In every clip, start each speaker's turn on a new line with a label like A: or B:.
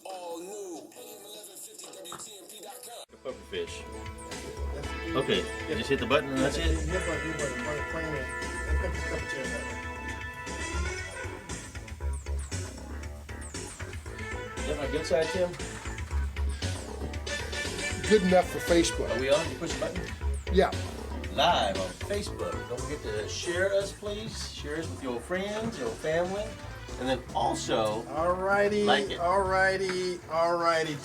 A: all new. AM1150 WTMP.com.
B: Puffer fish. Okay, you just hit the button and that's it?
C: Hit button, bring it in. Let's put the chair down.
B: Is that my good side, Tim?
D: Good enough for Facebook.
B: Are we on? You push the button?
D: Yeah.
B: Live on Facebook. Don't forget to share us, please. Share us with your friends, your family. And then also,
C: Alrighty,
B: like it.
C: alrighty,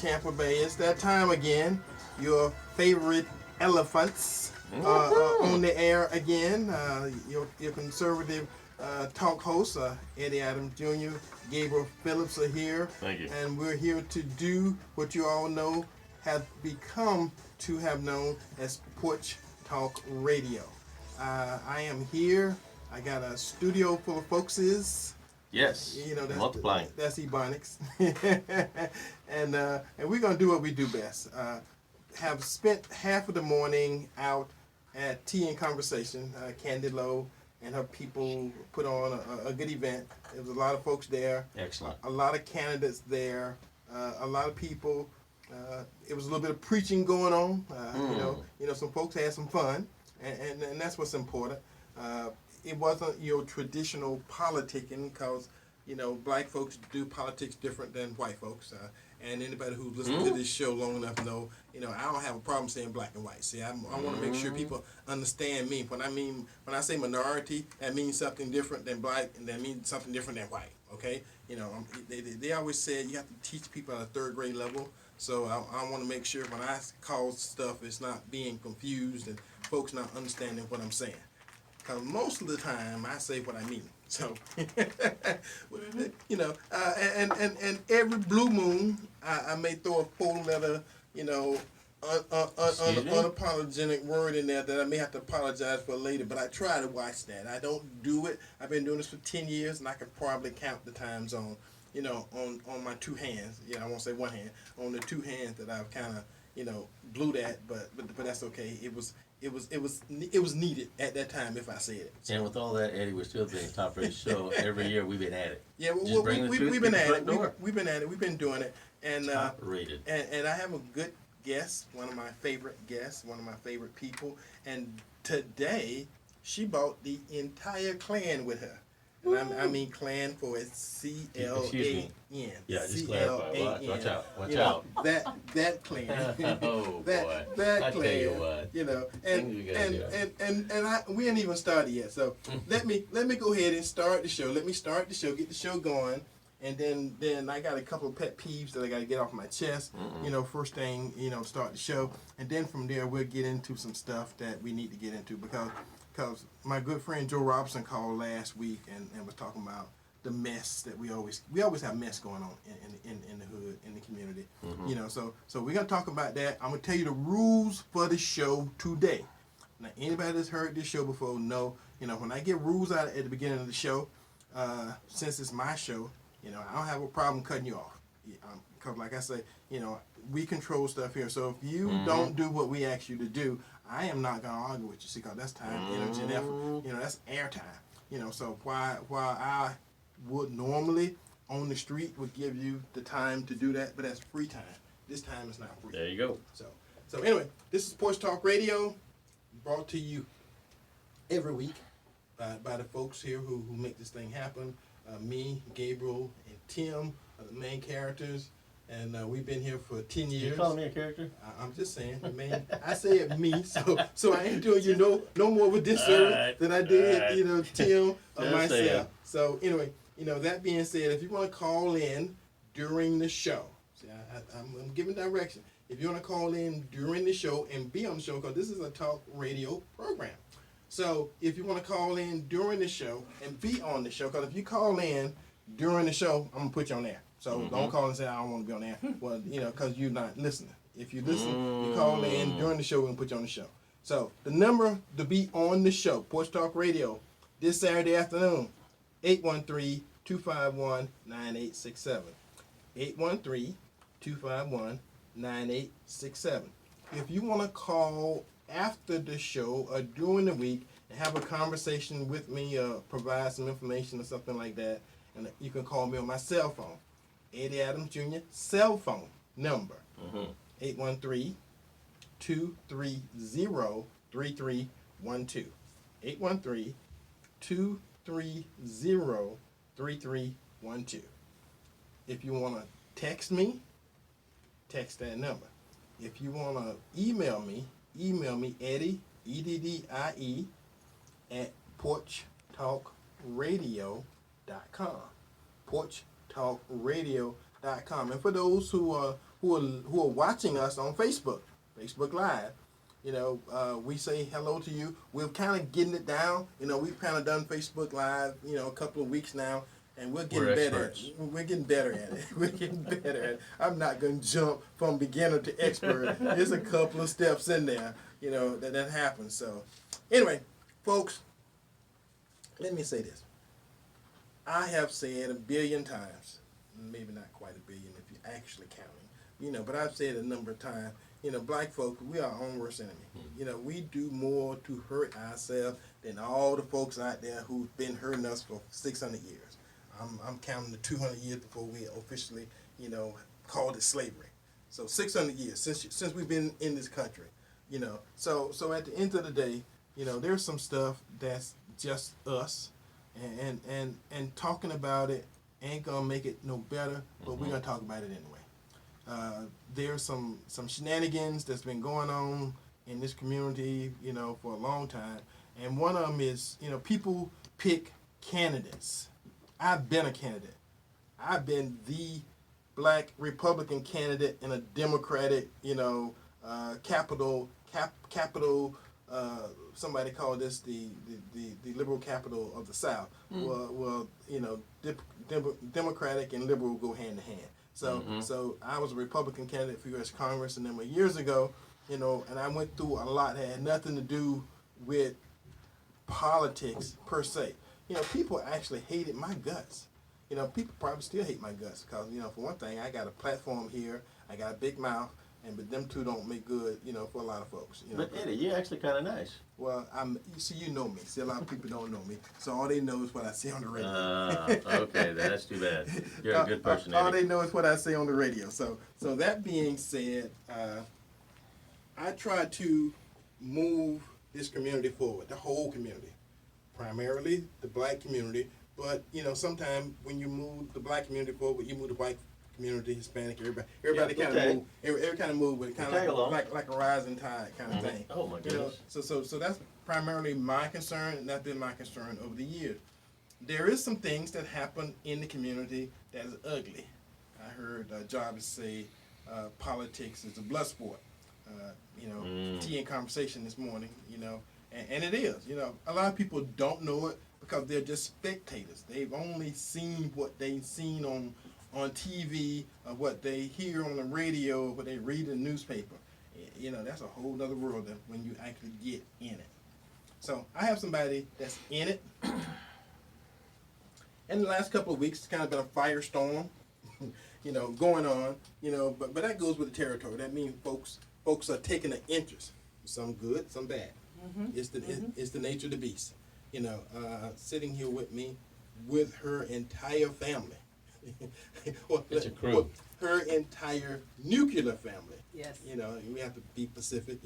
C: Tampa Bay. It's that time again. Your favorite elephants on the air again. Your conservative talk hosts, Eddie Adams Jr., Gabriel, Phillips are here.
B: Thank you.
C: And we're here to do what you all know have become to have known as Porch Talk Radio. I am here. I got a studio full of folkses.
B: yes,
C: You know, that's
B: multiplying.
C: That's Ebonics. and we're gonna do what we do best. Have spent half of the morning out at Tea and Conversation. Candy Lowe and her people put on a good event. There was a lot of folks there.
B: Excellent.
C: A lot of candidates there. A lot of people. It was a little bit of preaching going on. You know, some folks had some fun, and that's what's important. It wasn't your traditional politicking, because you know black folks do politics different than white folks. And anybody who's listened to this show long enough know, you know, I don't have a problem saying black and white. See, I want to make sure people understand me. When I say minority, that means something different than black, and that means something different than white. Okay, you know, they always said you have to teach people at a third grade level. So I want to make sure when I call stuff, it's not being confused and folks not understanding what I'm saying. Because most of the time, I say what I mean. So, you know, and every blue moon, I may throw a four-letter, you know, unapologetic word in there that I may have to apologize for later. But I try to watch that. I don't do it. I've been doing this for 10 years, and I could probably count the times on, you know, on my two hands. Yeah, I won't say one hand. On the two hands that I've kind of, you know, blew that. But that's okay. It was needed at that time if I said it. So.
B: And with all that, Eddie, we're still being top-rated show. Every year we've been at it.
C: Yeah,
B: Just bring the truth
C: we've been
B: to the
C: at
B: front
C: it.
B: door.
C: We've been at it. We've been doing it. And
B: Top-rated.
C: And I have a good guest, one of my favorite guests, one of my favorite people. And today, she brought the entire clan with her. And I mean clan for it's C-L-A-N.
B: Yeah, just clarify. Watch out. Watch out.
C: That clan.
B: Oh,
C: that
B: boy.
C: clan.
B: I tell you what.
C: You know,
B: Things you gotta do.
C: we ain't even started yet. So let me go ahead and start the show. Let me start the show, get the show going, and then I got a couple of pet peeves that I got to get off my chest. You know, first thing, you know, start the show, and then from there we'll get into some stuff that we need to get into because my good friend Joe Robinson called last week and was talking about the mess that we always have mess going on in the hood, in the community. You know, so we're gonna talk about that. I'm gonna tell you the rules for the show today. Now, anybody that's heard this show before know, you know, when I get rules out at the beginning of the show, since it's my show, you know, I don't have a problem cutting you off. Because like I say, you know, we control stuff here. So if you don't do what we ask you to do, I am not going to argue with you. See, because that's time, energy, and effort. You know, that's airtime. You know, so while I would normally on the street would give you the time to do that, but that's free time. This time is not free.
B: There you go.
C: So anyway, this is Porch Talk Radio, brought to you every week by the folks here who make this thing happen. Me, Gabriel, and Tim are the main characters. And we've been here for 10 years.
B: You calling me a character?
C: I'm just saying, man. I said me, so I ain't doing you no more of a disservice than I did, you know, Tim or myself.
B: Saying.
C: So anyway, you know, that being said, if you want to call in during the show, see, I'm giving direction. If you want to call in during the show and be on the show, because this is a talk radio program. So if you want to call in during the show and be on the show, because if you call in during the show, I'm going to put you on there. So don't call and say, I don't want to be on there. Well, you know, because you're not listening. If you listen, you call in during the show, we're going to put you on the show. So the number to be on the show, Porch Talk Radio, this Saturday afternoon, 813-251-9867. 813-251-9867. If you want to call after the show or during the week and have a conversation with me, provide some information or something like that, and you can call me on my cell phone. Eddie Adams Jr. cell phone number, 813-230-3312. 813-230-3312. If you want to text me, text that number. If you want to email me Eddie, EDDIE, at porchtalkradio.com. porchtalkradio.com. And for those who are watching us on Facebook Live, we say hello to you. We're kind of getting it down. We've kind of done Facebook Live, a couple of weeks now, and we're getting better at it. We're getting better at it. We're getting better at it. I'm not going to jump from beginner to expert. There's a couple of steps in there, that happens. So, anyway, folks, let me say this. I have said a billion times, maybe not quite a billion if you're actually counting, but I've said a number of times, black folk, we are our own worst enemy. We do more to hurt ourselves than all the folks out there who've been hurting us for 600 years. I'm counting the 200 years before we officially, called it slavery. So 600 years since we've been in this country, So at the end of the day, there's some stuff that's just us, and talking about it ain't gonna make it no better, but we're gonna talk about it anyway. There's some shenanigans that's been going on in this community, for a long time, and one of them is, people pick candidates. I've been a candidate. I've been the black Republican candidate in a Democratic, capital. Somebody called this the liberal capital of the South. Well, Democratic and liberal go hand in hand. So I was a Republican candidate for U.S. Congress, and then years ago, and I went through a lot that had nothing to do with politics per se. People actually hated my guts. People probably still hate my guts because, for one thing, I got a platform here, I got a big mouth, but them two don't make good, for a lot of folks.
B: But Eddie, you're actually kind of nice.
C: Well, you know me. See, a lot of people don't know me, so all they know is what I say on the radio.
B: Okay, that's too bad. You're a good person, Eddie.
C: All they know is what I say on the radio. So that being said, I try to move this community forward, the whole community, primarily the black community. But sometimes when you move the black community forward, you move the white community, Hispanic, everybody kind of move. Every kind of move, but kind of like a rising tide kind of thing.
B: Oh my goodness.
C: So that's primarily my concern, and that's been my concern over the years. There is some things that happen in the community that is ugly. I heard Jarvis say politics is a blood sport. Tea and conversation this morning, and it is. A lot of people don't know it because they're just spectators. They've only seen what they've seen on TV, or what they hear on the radio, or what they read in the newspaper. That's a whole other world when you actually get in it. So I have somebody that's in it. In the last couple of weeks, it's kind of been a firestorm, going on, but that goes with the territory. That means folks are taking an interest, some good, some bad. It's the nature of the beast. Sitting here with me, with her entire family.
B: It's a crew.
C: Her entire nuclear family.
A: Yes.
C: We have to be specific.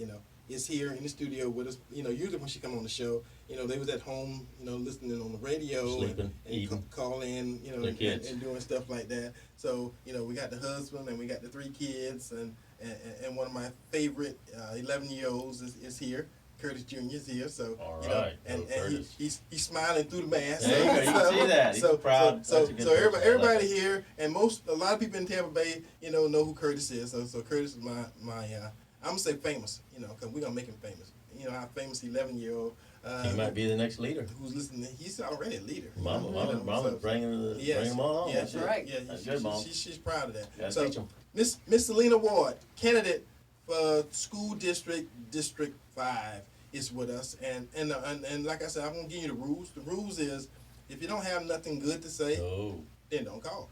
C: Is here in the studio with us. Usually when she come on the show, they was at home, listening on the radio,
B: sleeping,
C: and call in, and doing stuff like that. So we got the husband and we got the 3 kids, and one of my favorite 11-year-olds is here. Curtis Jr. is here, so
B: all right.
C: And he's smiling through the mask.
B: Yeah, you can see that. He's proud.
C: So everybody here, and a lot of people in Tampa Bay, know who Curtis is. So Curtis is my I'm gonna say famous, because we're gonna make him famous. Our famous 11-year-old.
B: He might be the next leader.
C: Who's listening? He's already a leader.
B: Mama, bringing them on.
C: Yeah,
A: that's right.
C: Yeah,
B: that's good, Mom.
C: She's proud of that.
B: Gotta
C: So
B: teach 'em.
C: Miss Selena Ward, candidate for School District 5, is with us, and like I said, I'm gonna give you the rules. The rules is, if you don't have nothing good to say, then don't call.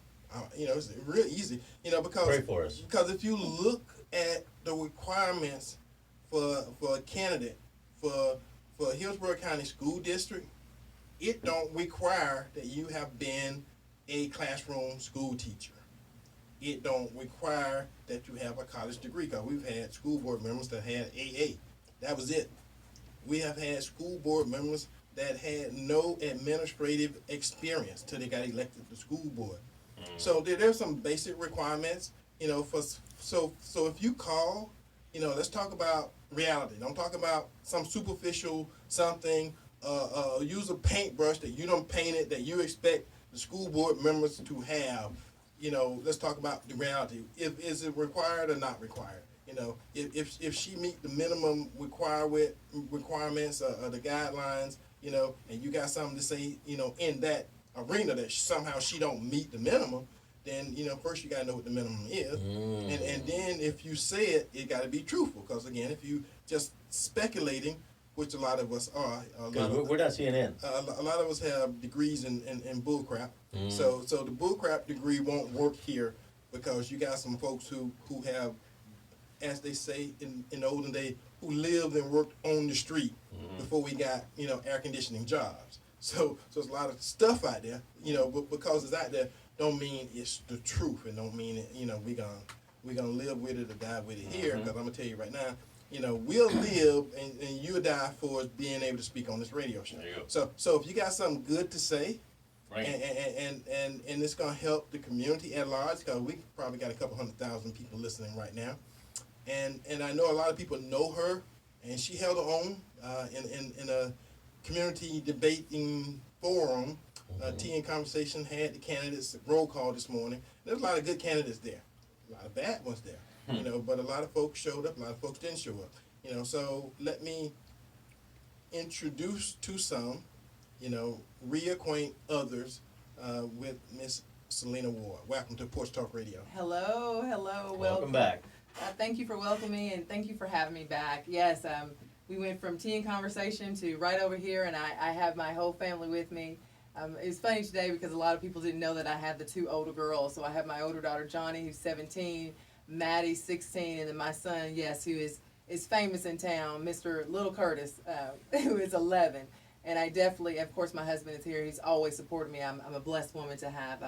C: It's real easy. Because
B: pray for us.
C: Because if you look at the requirements for a candidate for Hillsborough County School District, it don't require that you have been a classroom school teacher. it don't require that you have a college degree, because we've had school board members that had AA. That was it. We have had school board members that had no administrative experience till they got elected to school board. So there's some basic requirements, so if you call, let's talk about reality. Don't talk about some superficial something, use a paintbrush that you don't paint it, that you expect the school board members to have. Let's talk about the reality. Is it required or not required? If she meet the minimum requirements or the guidelines, and you got something to say, in that arena that somehow she don't meet the minimum, then first you gotta know what the minimum is, and then if you say it, it gotta be truthful. Because again, if you just speculating, which a lot of us are,
B: we're not CNN.
C: A lot of us have degrees in bull crap. So the bull crap degree won't work here, because you got some folks who have, as they say in the olden days, who lived and worked on the street before we got air conditioning jobs. So there's a lot of stuff out there, but because it's out there, don't mean it's the truth, and don't mean it, we're gonna live with it or die with it here. Because I'm gonna tell you right now, we'll live and you'll die for being able to speak on this radio show.
B: There you go.
C: So if you got something good to say,
B: right,
C: and it's gonna help the community at large, because we probably got a couple 100,000 people listening right now, and I know a lot of people know her, and she held her own in a community debating forum. Tea and Conversation had the candidates roll call this morning. There's a lot of good candidates there, a lot of bad ones there, but a lot of folks showed up, a lot of folks didn't show up, so let me introduce to some, reacquaint others with Miss Selena Ward. Welcome to Porch Talk Radio.
A: Hello.
B: welcome back.
A: Thank you for welcoming me, and thank you for having me back. Yes, we went from Tea and Conversation to right over here, and I have my whole family with me. It's funny today because a lot of people didn't know that I had the two older girls. So I have my older daughter, Johnny, who's 17, Maddie, 16, and then my son, yes, who is famous in town, Mr. Little Curtis, who is 11. And I definitely, of course, my husband is here. He's always supported me. I'm a blessed woman to have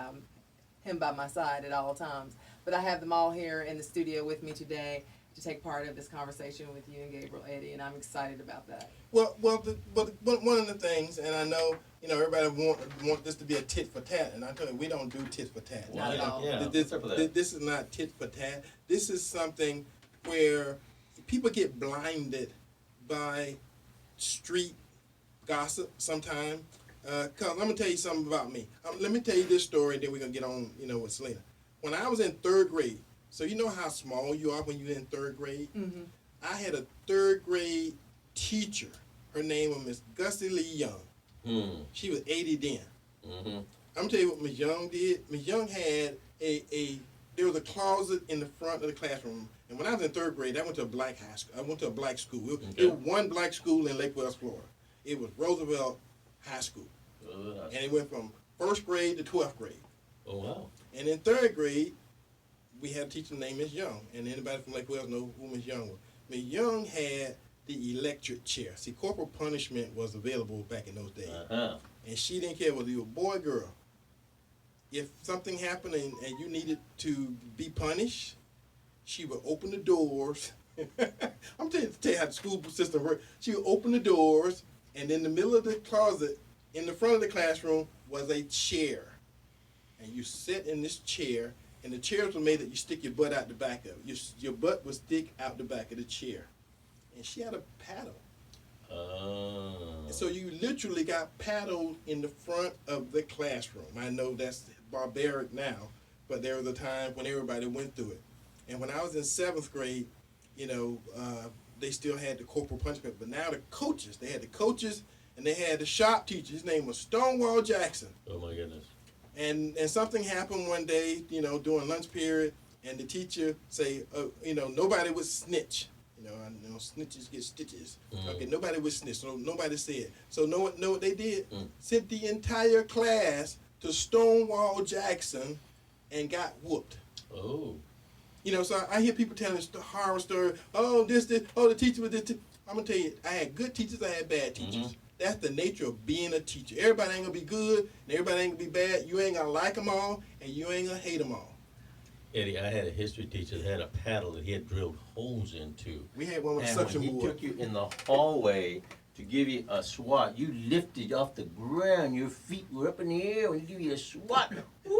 A: him by my side at all times. But I have them all here in the studio with me today to take part of this conversation with you and Gabriel, Eddie, and I'm excited about that.
C: But one of the things, and I know everybody want this to be a tit for tat, and I tell you, we don't do tit for tat.
A: Not at all.
B: Yeah,
C: This is not tit for tat. This is something where people get blinded by street gossip sometimes. Cause I'm gonna tell you something about me. Let me tell you this story, and then we're gonna get on, with Selena. When I was in third grade, so you know how small you are when you're in third grade.
A: Mm-hmm.
C: I had a third grade teacher. Her name was Miss Gussie Lee Young. She was 80 then. I'm gonna tell you what Miss Young did. Miss Young had there was a closet in the front of the classroom. And when I was in third grade, I went to a black high school. I went to a black school. It was one black school in Lake West, Florida. It was Roosevelt High School. And it went from first grade to 12th grade.
B: Oh, wow.
C: And in third grade, we had a teacher named Miss Young. And anybody from Lake West know who Miss Young was. Miss Young had the electric chair. See, corporal punishment was available back in those days. And she didn't care whether you were a boy or girl. If something happened and you needed to be punished, she would open the doors. I'm telling you how the school system worked. She would open the doors, and in the middle of the closet, in the front of the classroom, was a chair. And you sit in this chair, and the chairs were made that you stick your butt out the back of it. Your butt would stick out the back of the chair. And she had a paddle. And so you literally got paddled in the front of the classroom. I know that's barbaric now, but there was a time when everybody went through it. And when I was in 7th grade, they still had the corporal punishment. But now the coaches, they had the coaches, and they had the shop teacher. His name was Stonewall Jackson.
B: Oh, my goodness.
C: And something happened one day, during lunch period, and the teacher say, nobody would snitch. Snitches get stitches. Okay, nobody would snitch, so nobody said. So know what they did? Sent the entire class to Stonewall Jackson and got whooped.
B: Oh.
C: So I hear people telling the horror story. Oh, the teacher was this. I'm going to tell you, I had good teachers, I had bad teachers. That's the nature of being a teacher. Everybody ain't going to be good, and everybody ain't going to be bad. You ain't going to like them all, and you ain't going to hate them all.
B: Eddie, I had a history teacher that had a paddle that he had drilled holes into.
C: We had one with a
B: And
C: suction
B: when he
C: board.
B: took you in the hallway to give you a swat, you lifted off the ground. Your feet were up in the air when he gave you a swat. Woo!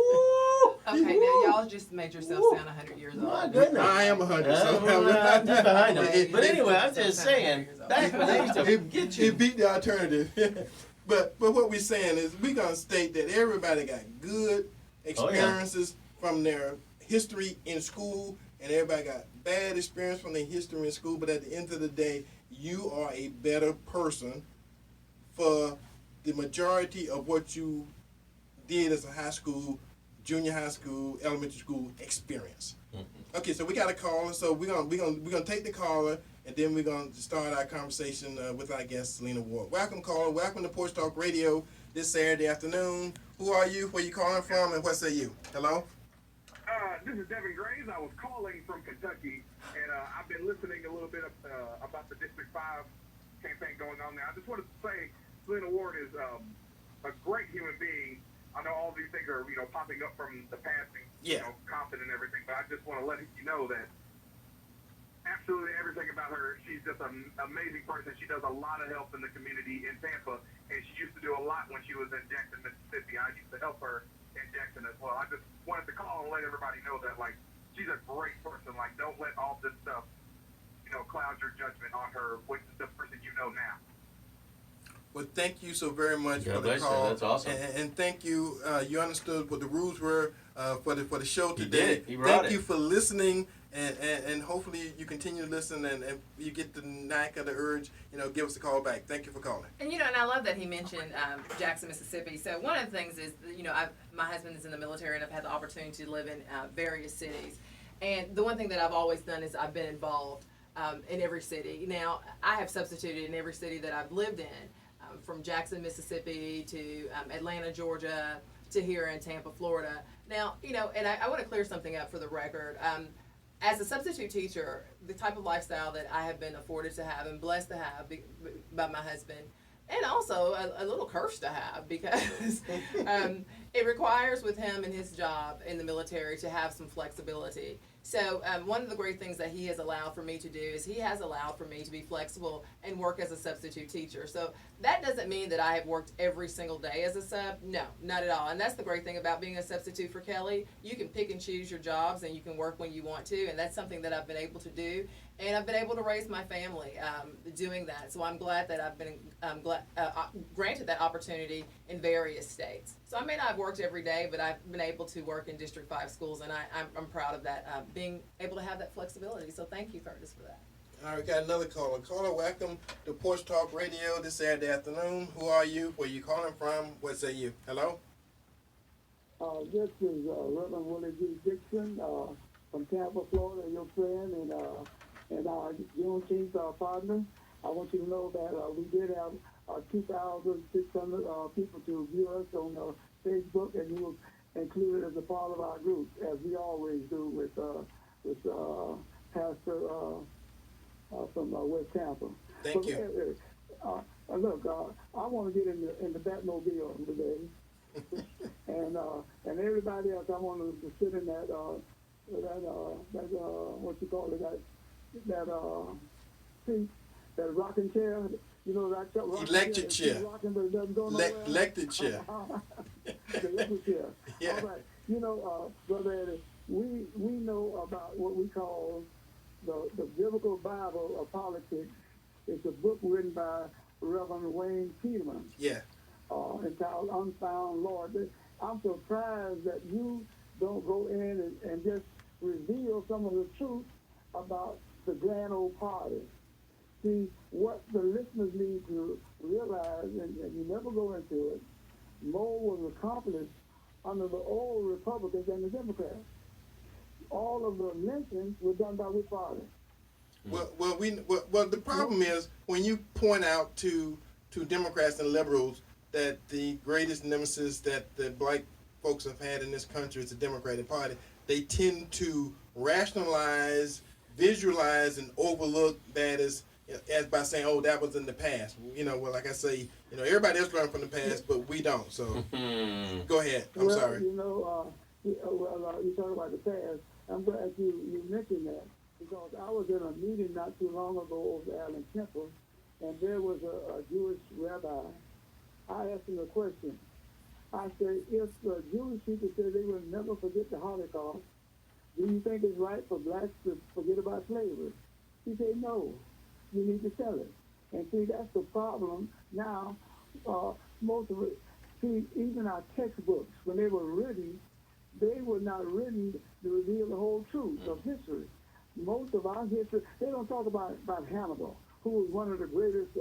A: Okay, now y'all just made yourself sound 100 years old.
B: My goodness.
C: I am 100. So
B: I'm just behind him.
C: It-
B: But
C: it-
B: anyway, I'm just saying, back when they used to get you.
C: It beat the alternative. but what we're saying is we're gonna state that everybody got good experiences from their history in school, and everybody got bad experience from their history in school. But at the end of the day, you are a better person for the majority of what you did as a high school, junior high school, elementary school experience. Okay, so we got a caller. So we're gonna take the caller, and then we're gonna start our conversation with our guest Selena Ward. Welcome, caller. Welcome to Porch Talk Radio this Saturday afternoon. Who are you? Where you calling from? And what say you? Hello.
E: This is Devin Graves. I was calling from Kentucky, and I've been listening a little bit about the District 5 campaign going on now. I just wanted to say Selena Ward is a great human being. I know all these things are, popping up from the past and, Compton and everything, but I just want to let you know that absolutely everything about her, she's just an amazing person. She does a lot of help in the community in Tampa, and she used to do a lot when she was in Jackson, Mississippi. I used to help her in Jackson as well. I just wanted to call and let everybody know that, she's a great person. Don't let all this stuff, cloud your judgment on her, which is the person you know now.
C: Well, thank you so very much for the
B: bless you.
C: call.
B: That's awesome.
C: And thank you. You understood what the rules were for the show
B: He
C: today.
B: did. He brought
C: Thank
B: it.
C: you for listening, and hopefully you continue to listen and you get the knack of the urge. Give us a call back. Thank you for calling.
A: And and I love that he mentioned Jackson, Mississippi. So one of the things is, my husband is in the military, and I've had the opportunity to live in various cities. And the one thing that I've always done is I've been involved in every city. Now, I have substituted in every city that I've lived in, from Jackson, Mississippi to Atlanta, Georgia, to here in Tampa, Florida. Now, and I want to clear something up for the record. As a substitute teacher, the type of lifestyle that I have been afforded to have and blessed to have by my husband, and also a little curse to have, because it requires with him and his job in the military to have some flexibility. So one of the great things that he has allowed for me to do is he has allowed for me to be flexible and work as a substitute teacher. So that doesn't mean that I have worked every single day as a sub. No, not at all. And that's the great thing about being a substitute for Kelly. You can pick and choose your jobs, and you can work when you want to, and that's something that I've been able to do. And I've been able to raise my family doing that. So I'm glad that I've been granted that opportunity in various states. So I may not have worked every day, but I've been able to work in District 5 schools, and I'm proud of that, being able to have that flexibility. So thank you, Curtis, for that.
C: All right, got another caller. Caller, welcome to Porch Talk Radio this Saturday afternoon. Who are you? Where you calling from? What say you? Hello?
F: This is Reverend Willie G. Dixon from Tampa, Florida, your friend and our Juneteenth partner. I want you to know that we did have 2,600 people to view us on Facebook, and you were included as a part of our group, as we always do with Pastor from West Tampa.
C: Thank you.
F: Look, I want to get in the Batmobile today, and everybody else. I want to sit in that what you call it, that seat, that rocking chair. That
C: Electric chair.
F: Rocking, but it doesn't go nowhere.
C: Electric chair.
F: The electric chair.
C: Yeah.
F: All right. Brother Eddie, we know about what we call the biblical Bible of politics. It's a book written by Reverend Wayne Peterman.
C: Yeah.
F: Entitled Unfound Lord. I'm surprised that you don't go in and just reveal some of the truth about the grand old party. See, what the listeners need to realize, and you never go into it, more was accomplished under the old Republicans and the Democrats. All of the lynchings were done by which party?
C: Well, the problem is when you point out to Democrats and liberals that the greatest nemesis that the black folks have had in this country is the Democratic Party, they tend to rationalize, visualize, and overlook that as by saying, "Oh, that was in the past." Well, like I say, everybody else learned from the past, but we don't. So, go ahead. I'm sorry.
F: You talk about the past. I'm glad you mentioned that, because I was in a meeting not too long ago over Allen Temple, and there was a Jewish rabbi. I asked him a question. I said, if the Jewish people said they will never forget the Holocaust, do you think it's right for blacks to forget about slavery? He said, no, you need to tell it. And see, that's the problem now. Most of it, see, even our textbooks, when they were written, they were not written to reveal the whole truth of history. Most of our history, they don't talk about Hannibal, who was one of the greatest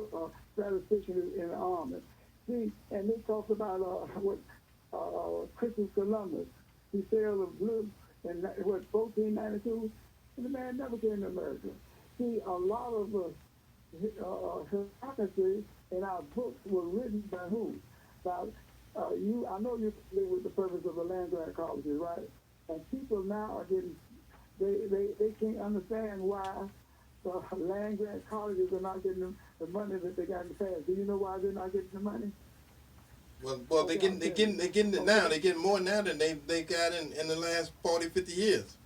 F: statisticians in the army. See, and they talked about Christopher Columbus. He sailed the blue in 1492, and the man never came to America. See, a lot of hypocrisy in our books were written by who? By you. I know you're familiar with the purpose of the land grant colleges, right? And people now are getting, they can't understand why the land grant colleges are not getting the money that they got in the past. Do you know why they're not getting the money?
C: Well, they're getting it now. They're getting more now than they got in the last 40, 50 years.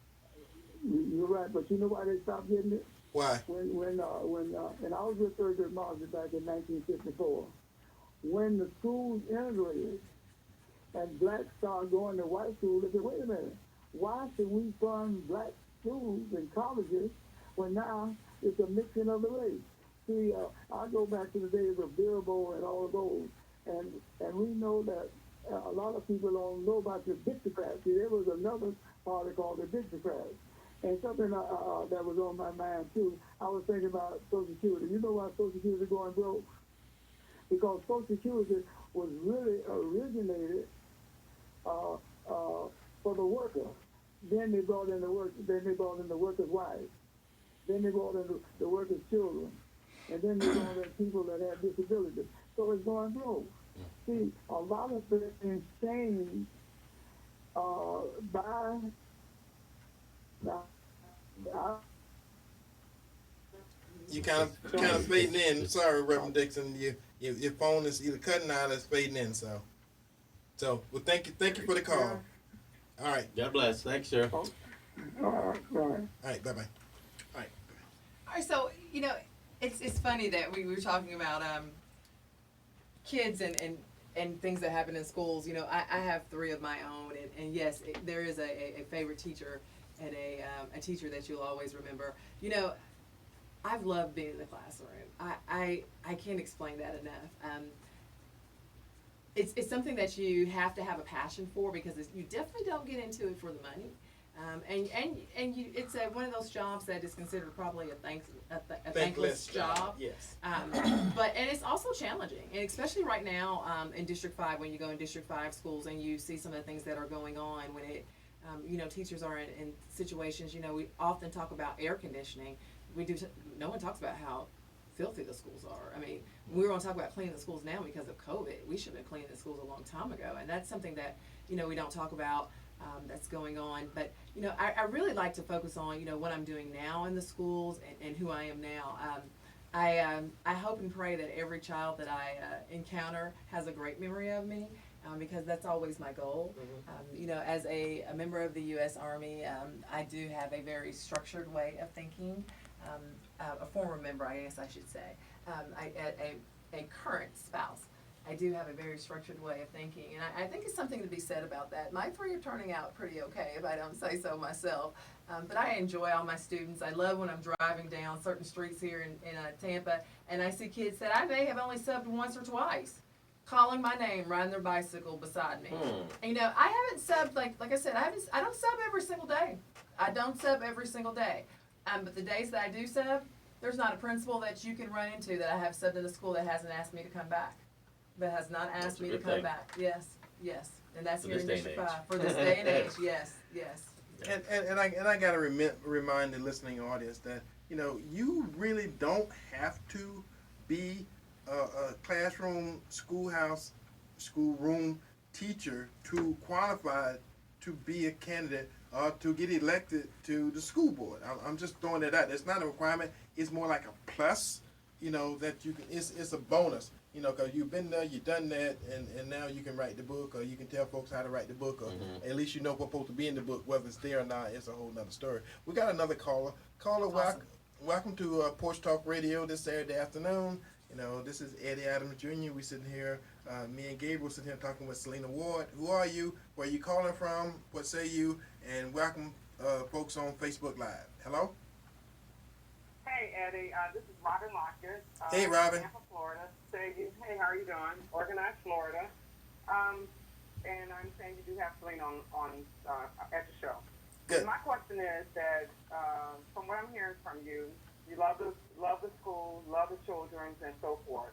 F: You're right, but you know why they stopped getting it?
C: Why?
F: And I was with Thurgood Marshall back in 1954. When the schools integrated and blacks started going to white schools, they said, wait a minute, why should we fund black schools and colleges when now it's a mixing of the race? See, I go back to the days of Bilbo and all of those, and we know that a lot of people don't know about the Dixiecrats. See, there was another party called the Dixiecrats. And something that was on my mind too, I was thinking about Social Security. You know why Social Security is going broke? Because Social Security was really originated for the worker. Then they brought in the workers' wives. Then they brought in the workers' children. And then they brought in people that had disabilities. So it's going broke. See, a lot of things changed by
C: You kind of fading in. Sorry, Reverend Dixon. Your phone is either cutting out or it's fading in. So well, thank you for the call. All right.
B: God bless. Thanks, sir.
F: all right.
C: All right. Bye. All right.
A: All right, so it's funny that we were talking about kids and things that happen in schools. I have 3 of my own, and yes, there is a favorite teacher and a teacher that you'll always remember. I've loved being in the classroom. I can't explain that enough. It's something that you have to have a passion for, because you definitely don't get into it for the money. It's one of those jobs that is considered probably a thankless job.
C: Yes.
A: But it's also challenging, and especially right now in District 5, when you go in District 5 schools and you see some of the things that are going on when it, teachers are in situations. We often talk about air conditioning. No one talks about how filthy the schools are. I mean, we're going to talk about cleaning the schools now because of COVID. We should have been cleaning the schools a long time ago, and that's something that we don't talk about. That's going on, but I really like to focus on what I'm doing now in the schools and who I am now. I hope and pray that every child that I encounter has a great memory of me, because that's always my goal. Mm-hmm. As a member of the U.S. Army, I do have a very structured way of thinking. A former member, I guess I should say, a current spouse. I do have a very structured way of thinking, and I think it's something to be said about that. My 3 are turning out pretty okay, if I don't say so myself. But I enjoy all my students. I love when I'm driving down certain streets here in Tampa, and I see kids that I may have only subbed once or twice, calling my name, riding their bicycle beside me. And, I haven't subbed, like I said, I don't sub every single day. I don't sub every single day. But the days that I do sub, there's not a principal that you can run into that I have subbed in the school that hasn't asked me to come back. But has not asked me to come back. Yes. And that's here in District 5. For this day and age, yes.
C: And I got to remind the listening audience that, you really don't have to be a classroom, schoolroom teacher to qualify to be a candidate or to get elected to the school board. I'm just throwing that out. It's not a requirement. It's more like a plus, that you can. It's a bonus. you know, because you've been there, you've done that, and now you can write the book, or you can tell folks how to write the book, or at least you know what's supposed to be in the book. Whether it's there or not, it's a whole nother story. We got another caller. Caller,
A: Awesome.
C: welcome to Porch Talk Radio this Saturday afternoon. You know, this is Eddie Adams Jr. We sitting here, me and Gabriel sitting here talking with Selena Ward. Who are you? Where are you calling from? What say you? And welcome folks on Facebook Live. Hello?
G: Hey, Eddie. This is Robin Lockett.
C: Hey, Robin.
G: Tampa, Florida. Hey, how are you doing? Organized, Florida. And I'm saying you do have Selena on at the show.
C: Good.
G: My question is that from what I'm hearing from you, you love the school, love the children, and so forth.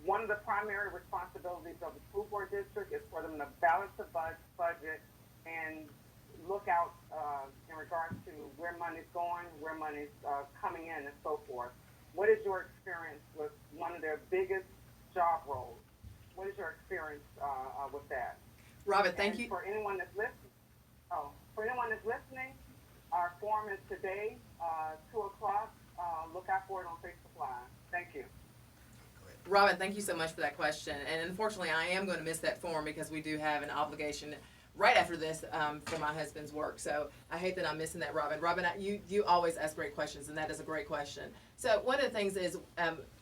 G: One of the primary responsibilities of the school board district is for them to balance the budget and look out in regards to where money's going, where money's coming in, and so forth. What is your experience with one of their biggest job roles? What is your experience with that?
A: Robin, thank you.
G: For anyone that's listening, our forum is today, 2 o'clock. Look out for it on Facebook Live. Thank you.
A: Robin, thank you so much for that question. And unfortunately, I am going to miss that forum because we do have an obligation right after this for my husband's work. So I hate that I'm missing that, Robin. Robin, you always ask great questions, and that is a great question. So one of the things is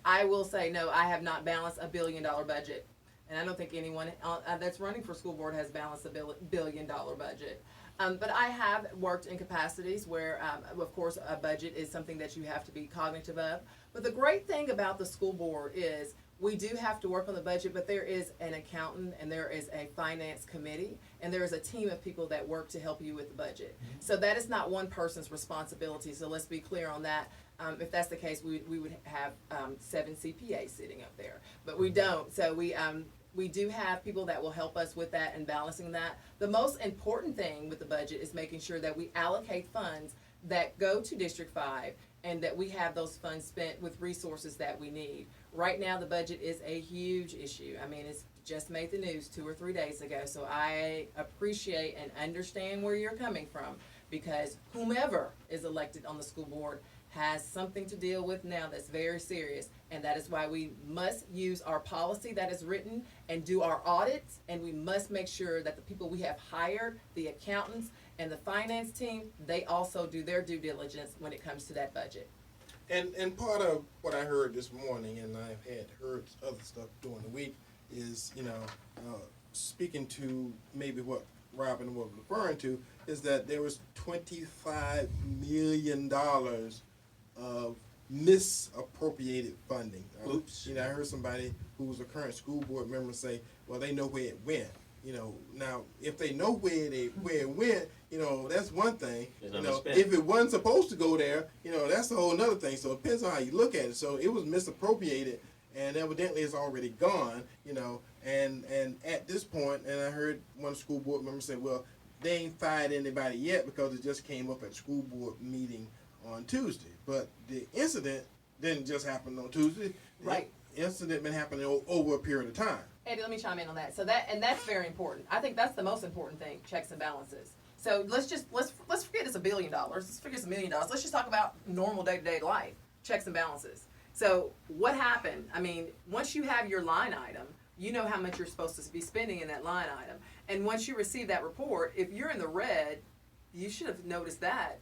A: I will say, no, I have not balanced a $1 billion budget. And I don't think anyone that's running for school board has balanced a $1 billion budget. But I have worked in capacities where, of course, a budget is something that you have to be cognitive of. But the great thing about the school board is we do have to work on the budget, but there is an accountant and there is a finance committee and there is a team of people that work to help you with the budget. So that is not one person's responsibility. So let's be clear on that. If that's the case, we would have 7 CPAs sitting up there, but we don't. So we do have people that will help us with that and balancing that. The most important thing with the budget is making sure that we allocate funds that go to District 5 and that we have those funds spent with resources that we need. Right now, the budget is a huge issue. I mean, it's just made the news 2 or 3 days ago, so I appreciate and understand where you're coming from because whomever is elected on the school board has something to deal with now that's very serious, and that is why we must use our policy that is written and do our audits, and we must make sure that the people we have hired, the accountants and the finance team, they also do their due diligence when it comes to that budget.
C: And part of what I heard this morning, and I've had heard other stuff during the week, is, you know, speaking to maybe what Robin was referring to, is that there was $25 million of misappropriated funding.
B: Oops.
C: You know, I heard somebody who was a current school board member say, well, they know where it went. You know, now, if they know where it went, you know, that's one thing. You know, if it wasn't supposed to go there, you know, that's a whole other thing. So it depends on how you look at it. So it was misappropriated, and evidently it's already gone, you know. And at this point, and I heard one school board member say, well, they ain't fired anybody yet because it just came up at school board meeting on Tuesday. But the incident didn't just happen on Tuesday.
A: Right.
C: The incident been happening over a period of time.
A: Eddie, let me chime in on that. So that's very important. I think that's the most important thing, checks and balances. So let's forget it's $1 billion. Let's forget it's $1 million. Let's just talk about normal day-to-day life, checks and balances. So what happened? I mean, once you have your line item, you know how much you're supposed to be spending in that line item. And once you receive that report, if you're in the red, you should have noticed that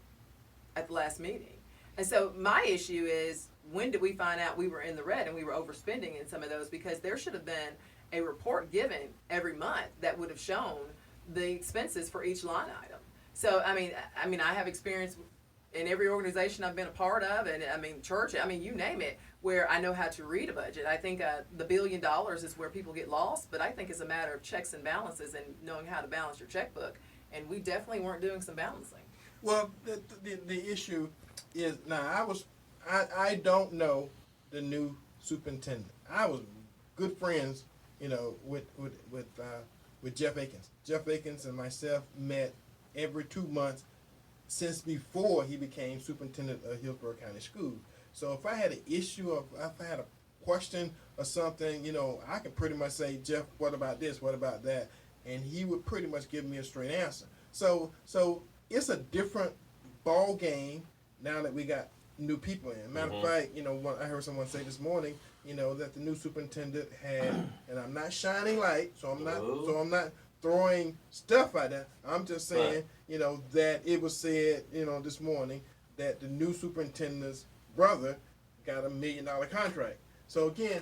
A: at the last meeting. And so my issue is, when did we find out we were in the red and we were overspending in some of those? Because there should have been a report given every month that would have shown the expenses for each line item. So, I mean, I have experience in every organization I've been a part of, and I mean, church, I mean, you name it, where I know how to read a budget. I think the $1 billion is where people get lost, but I think it's a matter of checks and balances and knowing how to balance your checkbook. And we definitely weren't doing some balancing.
C: Well, the issue is, now I don't know the new superintendent. I was good friends, you know, with Jeff Akins. Jeff Akins and myself met every 2 months since before he became superintendent of Hillsborough County School. So if I had an issue, if I had a question or something, you know, I could pretty much say, Jeff, what about this? What about that? And he would pretty much give me a straight answer. So it's a different ball game now that we got new people in. Matter of fact, you know, I heard someone say this morning that the new superintendent had, and I'm not shining light, so I'm not throwing stuff at that. I'm just saying, that it was said, this morning that the new superintendent's brother got $1 million contract. So again,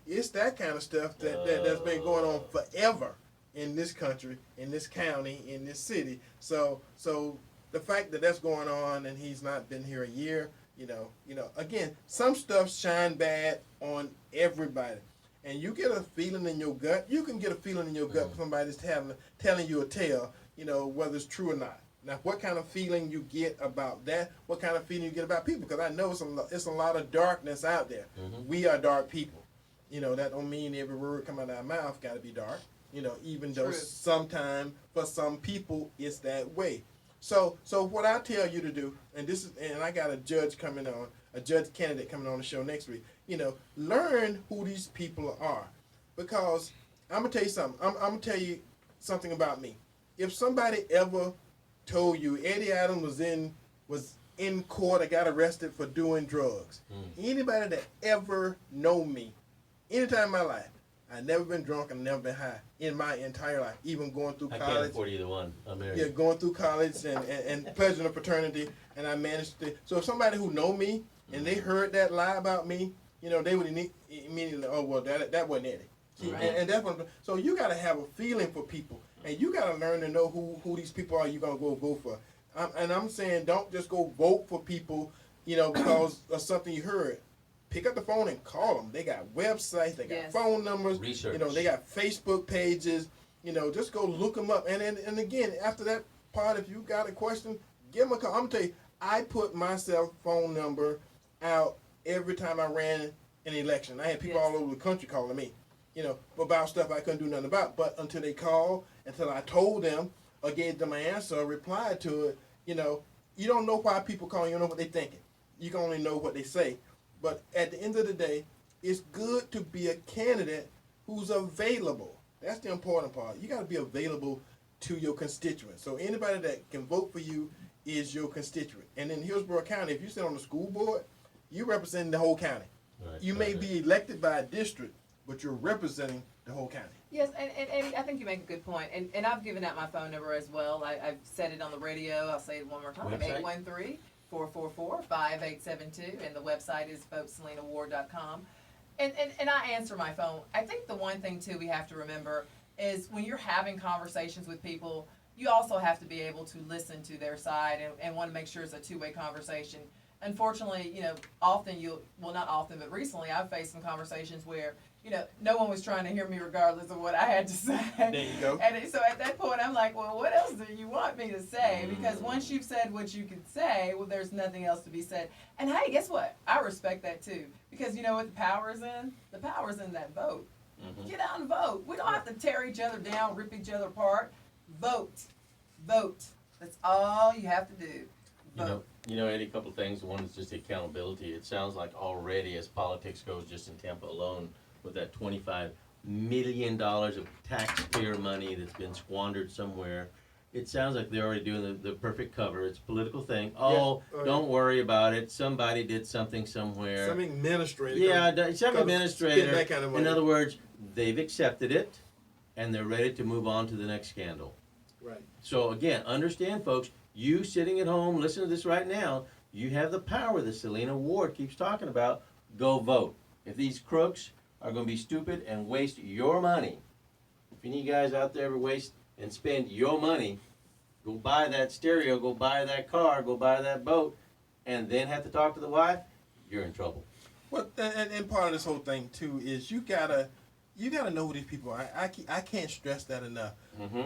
C: it's that kind of stuff that's been going on forever in this country, in this county, in this city. So the fact that that's going on and he's not been here a year, again, some stuff shine bad on everybody. And you get a feeling in your gut. You can get a feeling in your gut when somebody's telling you a tale, whether it's true or not. Now, what kind of feeling you get about that? What kind of feeling you get about people? Because I know it's a lot of darkness out there. Mm-hmm. We are dark people. That don't mean every word coming out of our mouth got to be dark. Even though sometimes for some people it's that way. So what I tell you to do, and I got a judge candidate coming on the show next week. Learn who these people are, because I'm gonna tell you something. I'm gonna tell you something about me. If somebody ever told you Eddie Adams was in court or got arrested for doing drugs, anybody that ever know me, anytime in my life, I've never been drunk and never been high in my entire life, even going through college. I can't
B: afford either one. I'm married.
C: Yeah, going through college and pledging a fraternity, and I managed to. So if somebody who know me and they heard that lie about me, they would immediately, oh well, that wasn't Eddie. See, right. and that's what. So you got to have a feeling for people, and you got to learn to know who these people are. You're gonna go vote for. And I'm saying, don't just go vote for people, because of something you heard. Pick up the phone and call them. They got websites, they got phone numbers,
B: research.
C: They got Facebook pages. Just go look them up. And again, after that part, if you got a question, give them a call. I'm gonna tell you, I put my cell phone number out every time I ran an election. I had people all over the country calling me, about stuff I couldn't do nothing about. But until they called, until I told them or gave them an answer or replied to it, you don't know why people call. You don't know what they're thinking. You can only know what they say. But at the end of the day, it's good to be a candidate who's available. That's the important part. You got to be available to your constituents. So anybody that can vote for you is your constituent. And in Hillsborough County, if you sit on the school board, you're representing the whole county. Right, you may be elected by a district, but you're representing the whole county.
A: Yes, and Eddie, I think you make a good point. And I've given out my phone number as well. I've said it on the radio. I'll say it one more time. 813-444-5872, and the website is voteselenaward.com. And I answer my phone. I think the one thing, too, we have to remember is when you're having conversations with people, you also have to be able to listen to their side and want to make sure it's a two-way conversation. Unfortunately, often not often, but recently I've faced some conversations where, no one was trying to hear me regardless of what I had to say.
C: There you go.
A: And so at that point, I'm like, well, what else do you want me to say? Because once you've said what you can say, well, there's nothing else to be said. And hey, guess what? I respect that too. Because you know what the power is in? The power is in that vote. Mm-hmm. Get out and vote. We don't have to tear each other down, rip each other apart. Vote. Vote. That's all you have to do. Vote.
B: Eddie, a couple of things. One is just the accountability. It sounds like already, as politics goes, just in Tampa alone, with that $25 million of taxpayer money that's been squandered somewhere, it sounds like they're already doing the perfect cover. It's a political thing. Don't worry about it. Somebody did something somewhere.
C: Some administrator.
B: Yeah, some administrator.
C: That kind of money.
B: In other words, they've accepted it, and they're ready to move on to the next scandal.
C: Right.
B: So again, understand, folks, you sitting at home, listen to this right now, you have the power that Selena Ward keeps talking about. Go vote. If these crooks are going to be stupid and waste your money, if any guys out there ever waste and spend your money, go buy that stereo, go buy that car, go buy that boat, and then have to talk to the wife, you're in trouble.
C: Well, and part of this whole thing too is you gotta know who these people are. I can't stress that enough,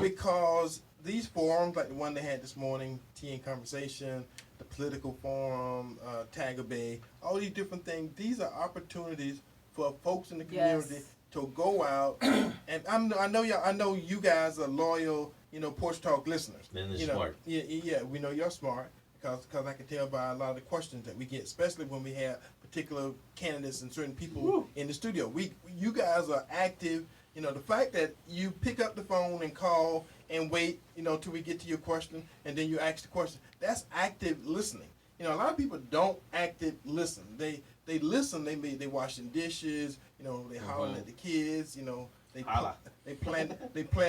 C: because these forums like the one they had this morning, Tea and Conversation, the political forum, TampaBay, all these different things. These are opportunities for folks in the community to go out, and I know you guys are loyal, Porch Talk listeners.
B: And they're smart.
C: Yeah, we know you're smart because I can tell by a lot of the questions that we get, especially when we have particular candidates and certain people in the studio. You guys are active. The fact that you pick up the phone and call and wait, till we get to your question, and then you ask the question. That's active listening. You know, a lot of people don't active listen. They listen. They washing dishes. You know, they hollering at the kids. You know, they plant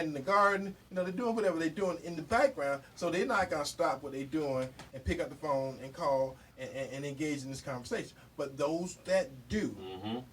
C: in the garden. You know, they're doing whatever they're doing in the background. So they're not gonna stop what they're doing and pick up the phone and call and engage in this conversation. But those that do,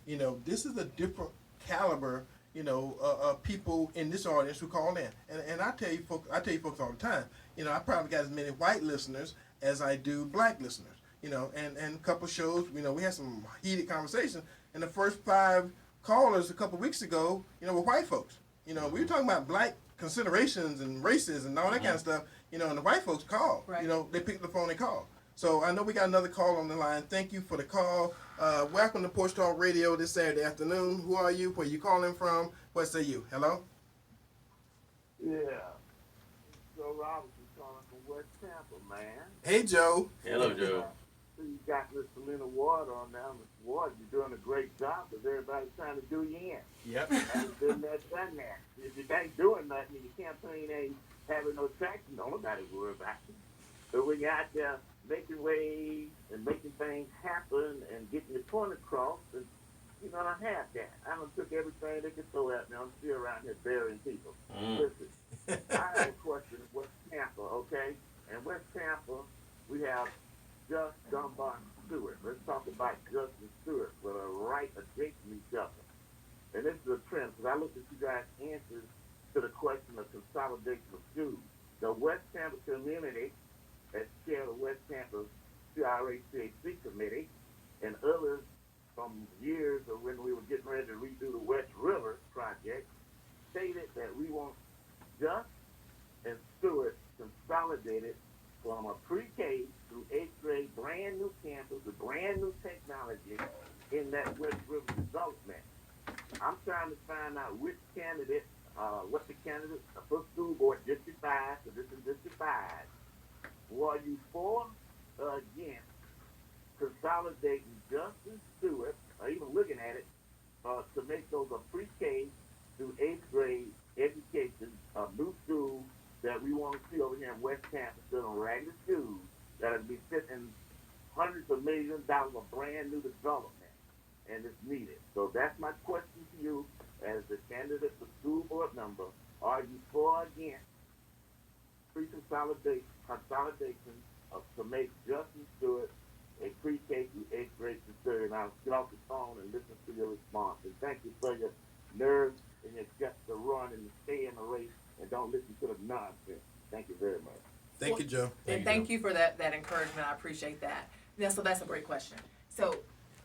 C: you know, this is a different caliber. You know, people in this audience who call in, and I tell you folks all the time. You know, I probably got as many white listeners as I do black listeners. You know, and a couple shows. You know, we had some heated conversation, and the first 5 callers a couple weeks ago, you know, were white folks. You know, we were talking about black considerations and races and all that kind of stuff. You know, and the white folks called.
A: Right.
C: You know, they picked the phone and called. So I know we got another call on the line. Thank you for the call. Welcome to Porch Talk Radio this Saturday afternoon. Who are you? Where you calling from? What say you? Hello?
H: Yeah. Joe Robinson calling from West Tampa, man.
C: Hey, Joe.
B: Hello, Joe.
H: You got Miss Selena Ward on now. Miss Ward, you're doing a great job because everybody's trying to do you in.
C: Yep.
H: Haven't been there, done that. If you ain't doing nothing and your campaign ain't having no traction, don't nobody worry about you. But when you're out there making waves and making things happen and getting your point across, and you know, I have that. I done took everything they could throw at me. I'm still around here burying people. Listen, I have a question of West Tampa, okay? And West Tampa, we have Just Dunbar Stewart. Let's talk about Justin Stewart with a right adjacent each other. And this is a trend, because I looked at you guys' answers to the question of consolidation of schools. The West Tampa community, as chair of the West Tampa CRA-CHC committee, and others from years of when we were getting ready to redo the West River project, stated that we want Just and Stewart consolidated from a pre-K through 8th grade, brand new campus with brand new technology in that West River development. I'm trying to find out which candidate, what the candidate for school board, District 5, so this is District 5. Were you for or against consolidating Justin Stewart, or even looking at it, to make those a pre-K through 8th grade education, a new school that we want to see over here in West Tampa, still on ragged schools that will be sitting hundreds of millions of dollars of brand new development, and it's needed. So that's my question to you as the candidate for school board member. Are you for or against consolidation to make Justin Stewart a pre-K through 8th grade facility? And I'll get off the phone and listen to your response. And thank you for your nerve and your guts to run and to stay in the race and don't listen to the nonsense. Thank you very much.
C: Thank you, Joe.
A: And thank you for that encouragement. I appreciate that. Yeah, so that's a great question. So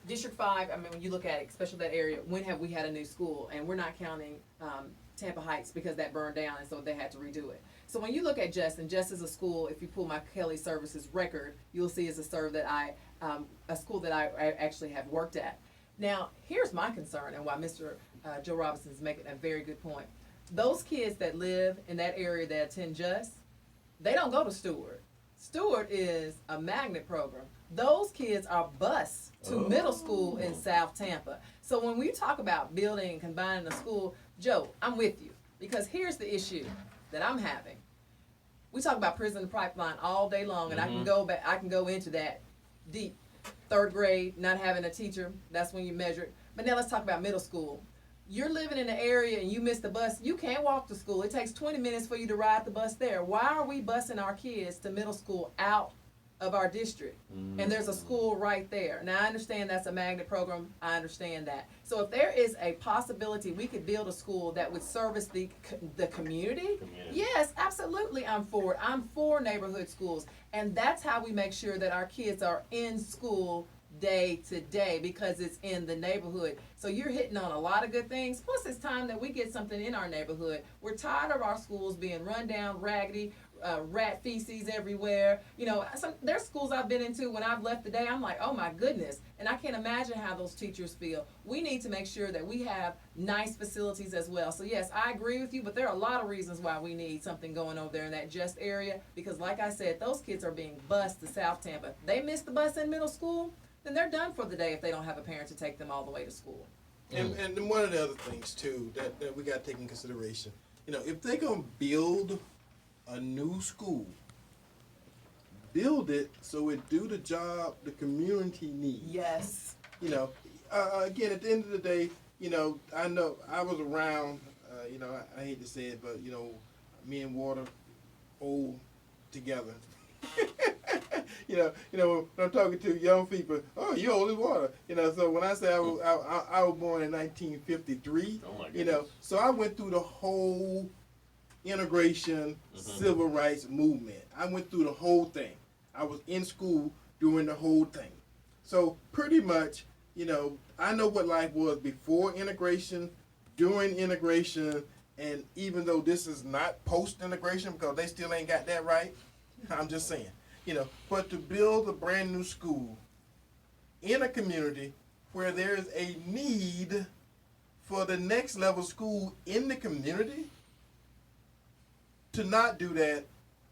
A: District 5, I mean, when you look at it, especially that area, when have we had a new school? And we're not counting Tampa Heights because that burned down, and so they had to redo it. So when you look at Just is a school, if you pull my Kelly Services record, you'll see it's a school that I actually have worked at. Now, here's my concern and why Mr. Joe Robinson is making a very good point. Those kids that live in that area that attend Just, they don't go to Stewart. Stewart is a magnet program. Those kids are bused to middle school in South Tampa. So when we talk about building and combining a school, Joe, I'm with you. Because here's the issue that I'm having. We talk about prison pipeline all day long, and I can go into that deep. 3rd grade, not having a teacher, that's when you measure it. But now let's talk about middle school. You're living in an area and you miss the bus, you can't walk to school. It takes 20 minutes for you to ride the bus there. Why are we busing our kids to middle school out of our district? And there's a school right there. Now I understand that's a magnet program, I understand that. So if there is a possibility we could build a school that would service the community, yes, absolutely I'm for it. I'm for neighborhood schools. And that's how we make sure that our kids are in school day to day, because it's in the neighborhood. So you're hitting on a lot of good things. Plus it's time that we get something in our neighborhood. We're tired of our schools being run down, raggedy, rat feces everywhere. You know, there's schools I've been into when I've left the day, I'm like, oh my goodness. And I can't imagine how those teachers feel. We need to make sure that we have nice facilities as well. So yes, I agree with you, but there are a lot of reasons why we need something going over there in that Just area, because like I said, those kids are being bused to South Tampa. They miss the bus in middle school, then they're done for the day if they don't have a parent to take them all the way to school.
C: And one of the other things too that we got to take in consideration, you know, if they're gonna build a new school, build it so it do the job the community needs.
A: Yes.
C: You know, again, at the end of the day, you know I was around. You know, I hate to say it, but you know, me and Water old together. you know, when I'm talking to young people, oh, you old as Water. You know, so when I say I was born in 1953,
B: Oh my
C: you know,
B: goodness.
C: so I went through the whole integration, civil rights movement. I went through the whole thing. I was in school during the whole thing. So pretty much, you know, I know what life was before integration, during integration, and even though this is not post-integration because they still ain't got that right, I'm just saying, you know, but to build a brand new school in a community where there's a need for the next level school in the community, to not do that,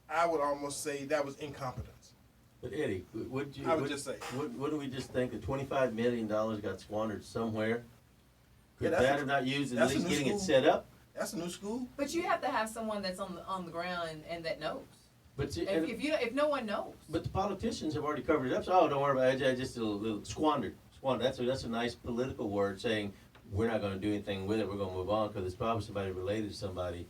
C: I would almost say that was incompetence.
B: But Eddie, would you?
C: I would just say.
B: What do we just think? That $25 million got squandered somewhere? Could
C: Yeah,
B: that have not used at
C: that's a
B: least
C: new
B: getting it
C: school.
B: set up?
C: That's a new school.
A: But you have to have someone that's on the ground and that knows.
B: But see,
A: If no one knows.
B: but the politicians have already covered it up. So oh, don't worry about it. I just a little squandered. Squandered. That's a nice political word saying we're not going to do anything with it. We're going to move on because it's probably somebody related to somebody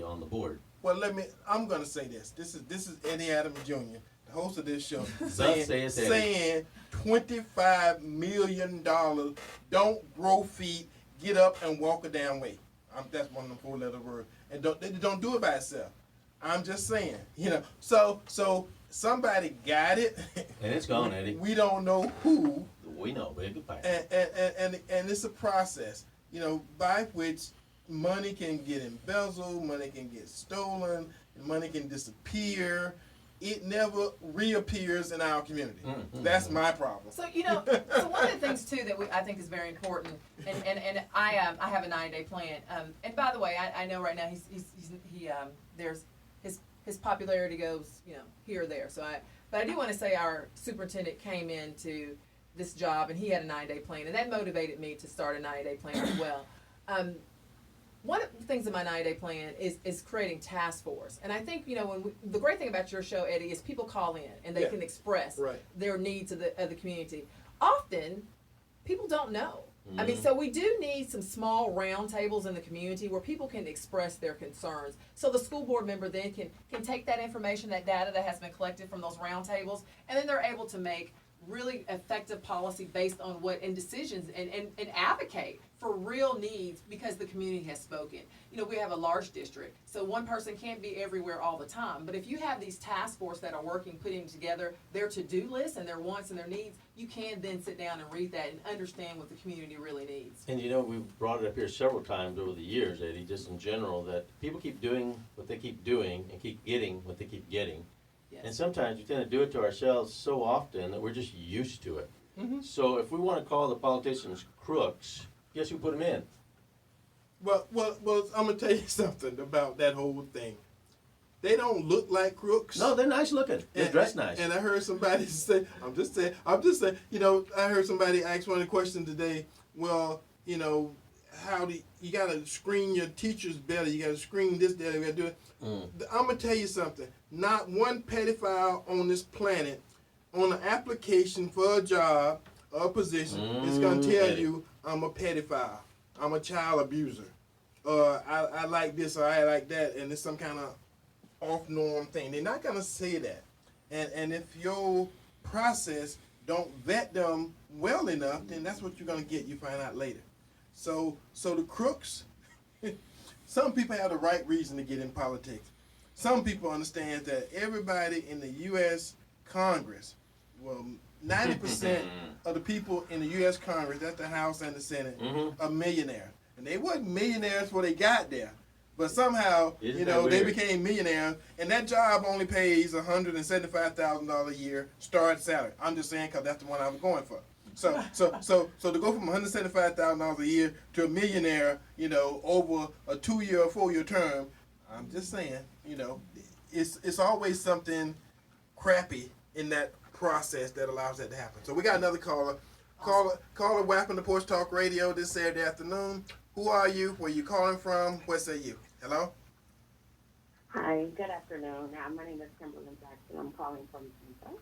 B: on the board.
C: Well, I'm going to say this. This is Eddie Adams Jr., the host of this show,
B: Say it's Eddie.
C: saying $25 million, don't grow feet, get up and walk a damn way. That's one of them four-letter words. And don't do it by itself. I'm just saying, you know. So somebody got it.
B: And it's gone, Eddie.
C: We don't know who.
B: We know, but goodbye.
C: And it's a process, you know, by which money can get embezzled, money can get stolen, money can disappear. It never reappears in our community. That's my problem.
A: So you know, so one of the things too that I think is very important, and I have a 9-day plan. And by the way, I know right now there's his popularity goes, you know, here or there. But I do want to say our superintendent came into this job and he had a 9-day plan, and that motivated me to start a 9-day plan as well. One of the things in my 9-day plan is creating task force. And I think, you know, the great thing about your show, Eddie, is people call in and they can express their needs of the community. Often, people don't know. I mean, so we do need some small round tables in the community where people can express their concerns. So the school board member then can take that information, that data that has been collected from those round tables, and then they're able to make really effective policy based on and decisions and advocate for real needs because the community has spoken. You know, we have a large district, so one person can't be everywhere all the time. But if you have these task force that are working, putting together their to-do list and their wants and their needs, you can then sit down and read that and understand what the community really needs.
B: And you know, we've brought it up here several times over the years, Eddie, just in general, that people keep doing what they keep doing and keep getting what they keep getting.
A: Yes.
B: And sometimes we tend to do it to ourselves so often that we're just used to it. So if we want to call the politicians crooks, guess who put them in?
C: Well, I'm gonna tell you something about that whole thing. They don't look like crooks.
B: No, they're nice looking. They're dressed nice.
C: And I heard somebody say, I'm just saying, you know, I heard somebody ask one of the questions today, well, you know, how do you gotta screen your teachers better, you gotta screen this, that, you gotta do it. I'm gonna tell you something. Not one pedophile on this planet on an application for a job or a position is gonna tell you I'm a pedophile, I'm a child abuser, I like this or I like that, and it's some kind of off-norm thing. They're not gonna say that. And if your process don't vet them well enough, then that's what you're gonna get. You find out later. So the crooks, some people have the right reason to get in politics. Some people understand that everybody in the U.S. Congress, well, 90% of the people in the U.S. Congress, that's the House and the Senate, are millionaires. And they weren't millionaires before they got there. But somehow, you know, they became millionaires, and that job only pays $175,000 a year start salary. I'm just saying because that's the one I was going for. So to go from $175,000 a year to a millionaire, you know, over a 2-year or 4-year term, I'm just saying, you know, it's always something crappy in that process that allows that to happen. So we got another caller. Caller whapping the Porch Talk Radio this Saturday afternoon. Who are you? Where you calling from? What say you? Hello?
I: Hi, good afternoon. My name is Kimberly Jackson. I'm calling from Tampa.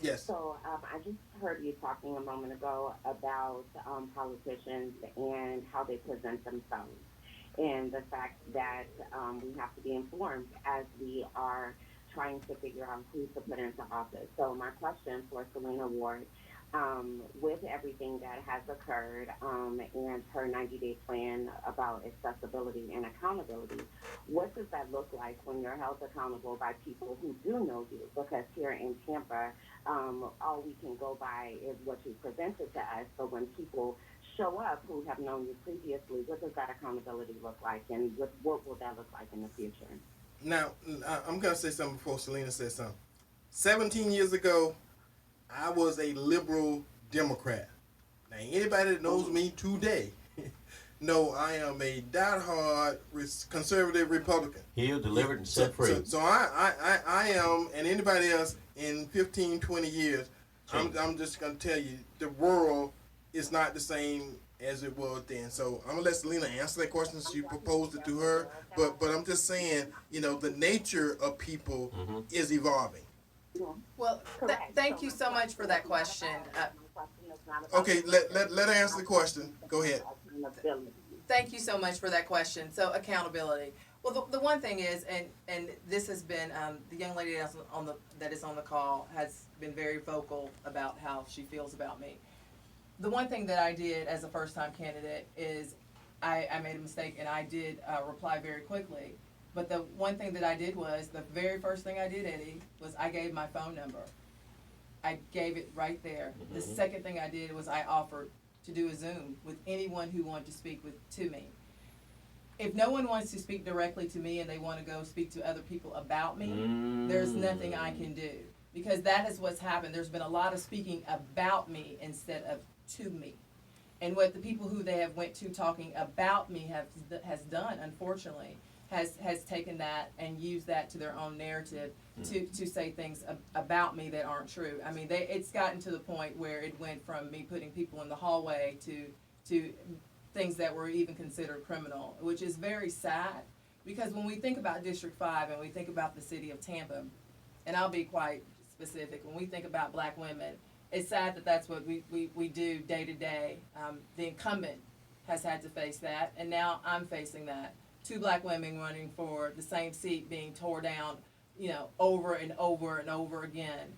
C: Yes.
I: So I just heard you talking a moment ago about politicians and how they present themselves, and the fact that we have to be informed as we are trying to figure out who to put into office. So my question for Selena Ward, with everything that has occurred and her 90-day plan about accessibility and accountability, what does that look like when you're held accountable by people who do know you? Because here in Tampa, all we can go by is what you presented to us. So when people show up who have known you previously, what does that accountability look like, and what will that look like in the future?
C: Now, I'm going to say something before Selena says something. 17 years ago, I was a liberal Democrat. Now, anybody that knows me today know I am a diehard conservative Republican.
B: Healed, delivered, and set free.
C: So I am, and anybody else in 15, 20 years, I'm just going to tell you, the world is not the same as it was then. So I'm going to let Selena answer that question. She proposed it to her. But I'm just saying, the nature of people is evolving.
A: Well, thank you so much for that question.
C: Okay, let her answer the question. Go ahead.
A: Thank you so much for that question. So accountability. Well, the one thing is, and this has been the young lady that is on the call has been very vocal about how she feels about me. The one thing that I did as a first-time candidate is I made a mistake, and I did reply very quickly. But the one thing that I did was, the very first thing I did, Eddie, was I gave my phone number. I gave it right there. Mm-hmm. The second thing I did was I offered to do a Zoom with anyone who wanted to speak to me. If no one wants to speak directly to me and they want to go speak to other people about me, there's nothing I can do. Because that is what's happened. There's been a lot of speaking about me instead of to me. And what the people who they have went to talking about me has done, unfortunately, has taken that and used that to their own narrative to say things about me that aren't true. I mean, it's gotten to the point where it went from me putting people in the hallway to things that were even considered criminal, which is very sad. Because when we think about District 5 and we think about the city of Tampa, and I'll be quite specific, when we think about black women, it's sad that that's what we do day to day. The incumbent has had to face that, and now I'm facing that. 2 black women running for the same seat being tore down, over and over and over again.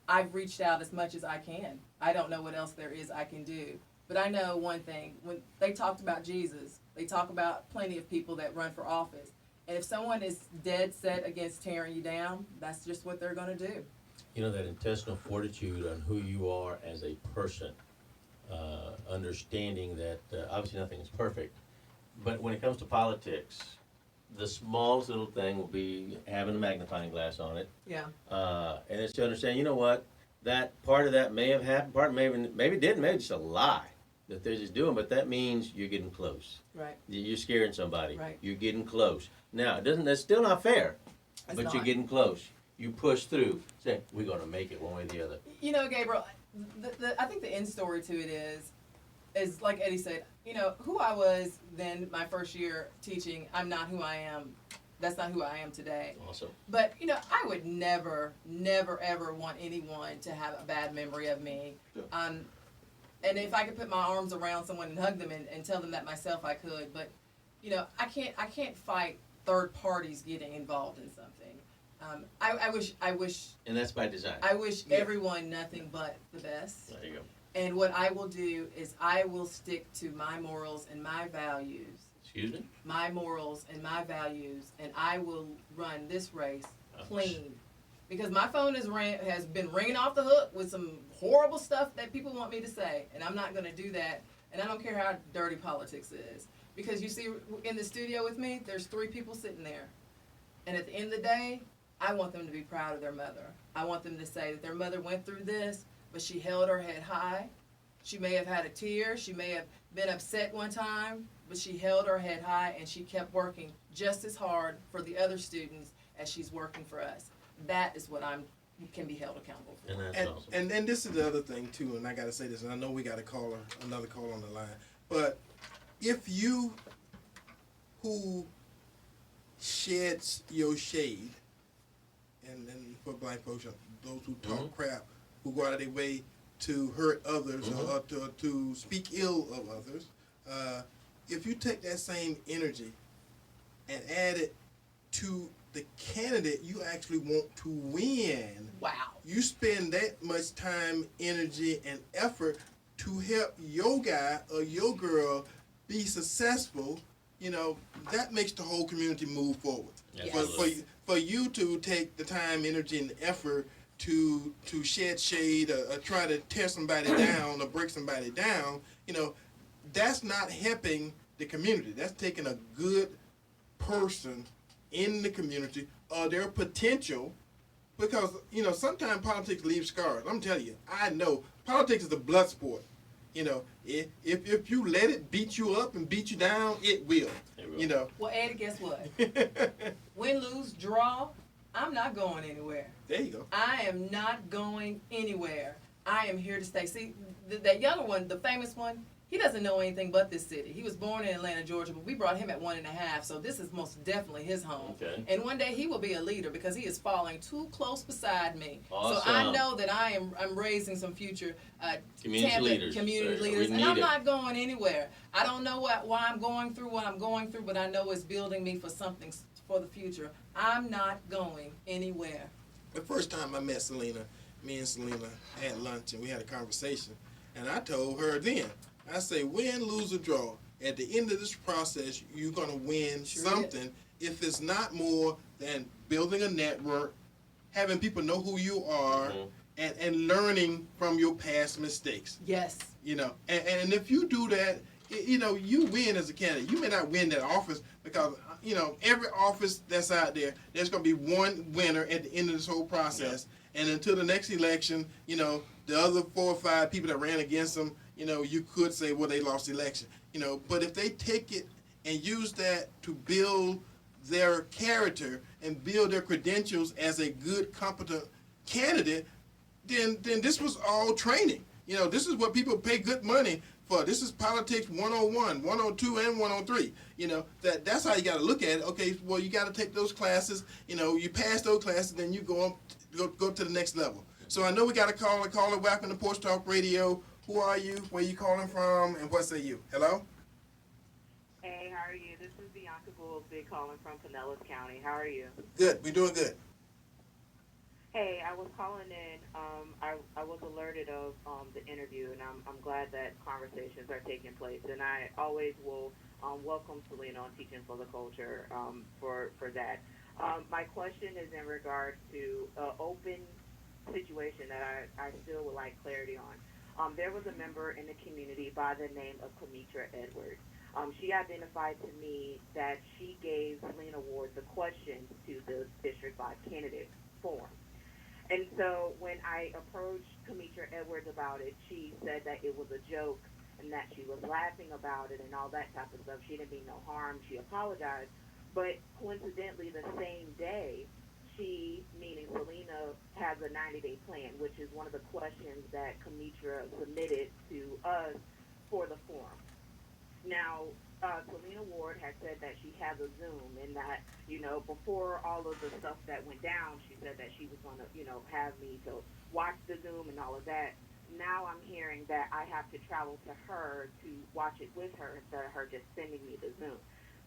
A: I've reached out as much as I can. I don't know what else there is I can do. But I know one thing. When they talked about Jesus, they talk about plenty of people that run for office. And if someone is dead set against tearing you down, that's just what they're going to do.
B: That intestinal fortitude on who you are as a person, understanding that obviously nothing is perfect. But when it comes to politics, the smallest little thing will be having a magnifying glass on it.
A: Yeah.
B: And it's to understand, that part of that may have happened, part maybe didn't, maybe just a lie that they're just doing, but that means you're getting close.
A: Right.
B: You're scaring somebody.
A: Right. You're
B: getting close. Now, that's still not fair, but
A: not.
B: You're getting close. You push through. Say, we're going to make it one way or the other.
A: Gabriel, I think the end story to it is like Eddie said, who I was then my first year teaching, I'm not who I am. That's not who I am today.
B: Awesome.
A: But, I would never, ever want anyone to have a bad memory of me.
B: Sure.
A: And if I could put my arms around someone and hug them and tell them that myself, I could. But, I can't fight third parties getting involved in something. I wish. And
B: that's by design.
A: I wish everyone nothing but the best.
B: There you go.
A: And what I will do is I will stick to my morals and my values.
B: Excuse me?
A: My morals and my values, and I will run this race clean. Because my phone has been ringing off the hook with some horrible stuff that people want me to say, and I'm not going to do that. And I don't care how dirty politics is. Because you see, in the studio with me, there's 3 people sitting there. And at the end of the day, I want them to be proud of their mother. I want them to say that their mother went through this, but she held her head high. She may have had a tear. She may have been upset one time, but she held her head high and she kept working just as hard for the other students as she's working for us. That is what can be held accountable for.
B: And that's awesome.
C: And this is the other thing too, and I got to say this, and I know we got another call on the line, but if you who sheds your shade, and for black folks, those who talk crap, who go out of their way to hurt others or to speak ill of others, if you take that same energy and add it to the candidate you actually want to win,
A: Wow.
C: you spend that much time, energy, and effort to help your guy or your girl be successful, that makes the whole community move forward.
B: Yes.
C: For you to take the time, energy, and effort to shed shade or try to tear somebody down or break somebody down, that's not helping the community. That's taking a good person in the community or their potential, because sometimes politics leaves scars. I'm telling you, I know politics is a blood sport. If you let it beat you up and beat you down, it will.
A: Well, Eddie, guess what? Win, lose, draw, I'm not going anywhere.
C: There you go.
A: I am not going anywhere. I am here to stay. See, that younger one, the famous one, he doesn't know anything but this city. He was born in Atlanta, Georgia, but we brought him at 1.5, so this is most definitely his home.
B: Okay.
A: And one day he will be a leader because he is falling too close beside me.
B: Awesome.
A: So I know that I'm raising some future
B: Community leaders.
A: community
B: Sir,
A: leaders,
B: we
A: and
B: need
A: I'm
B: it.
A: not going anywhere. I don't know why I'm going through what I'm going through, but I know it's building me for something for the future. I'm not going anywhere.
C: The first time I met Selena, me and Selena had lunch and we had a conversation, and I told her then, I say, win, lose, or draw. At the end of this process, you're going to win something if it's not more than building a network, having people know who you are, and learning from your past mistakes.
A: Yes.
C: And if you do that, you win as a candidate. You may not win that office because, every office that's out there, there's going to be one winner at the end of this whole process. Yeah. And until the next election, the other 4 or 5 people that ran against them, you could say, well, they lost the election. But if they take it and use that to build their character and build their credentials as a good, competent candidate, then this was all training. This is what people pay good money for. This is politics 101, 102, and 103. That's how you got to look at it. Okay, well, you got to take those classes. You pass those classes, then you go to the next level. So I know we got a caller. Welcome to Porch Talk Radio. Who are you? Where you calling from? And what say you? Hello?
J: Hey, how are you? This is Bianca Goolsby calling from Pinellas County. How are you?
C: Good. We're doing good.
J: Hey, I was calling in. I was alerted of the interview, and I'm glad that conversations are taking place. And I always will welcome Selena on Teaching for the Culture for that. My question is in regards to an open situation that I still would like clarity on. There was a member in the community by the name of Kamitra Edwards. She identified to me that she gave Selena Ward the questions to the District 5 candidate form. And so when I approached Kamitra Edwards about it, she said that it was a joke and that she was laughing about it and all that type of stuff. She didn't mean no harm. She apologized. But coincidentally, the same day, she, meaning Selena, has a 90-day plan, which is one of the questions that Kamitra submitted to us for the forum. Now, Selena Ward had said that she has a Zoom and that, before all of the stuff that went down, she said that she was going to, have me to watch the Zoom and all of that. Now I'm hearing that I have to travel to her to watch it with her instead of her just sending me the Zoom.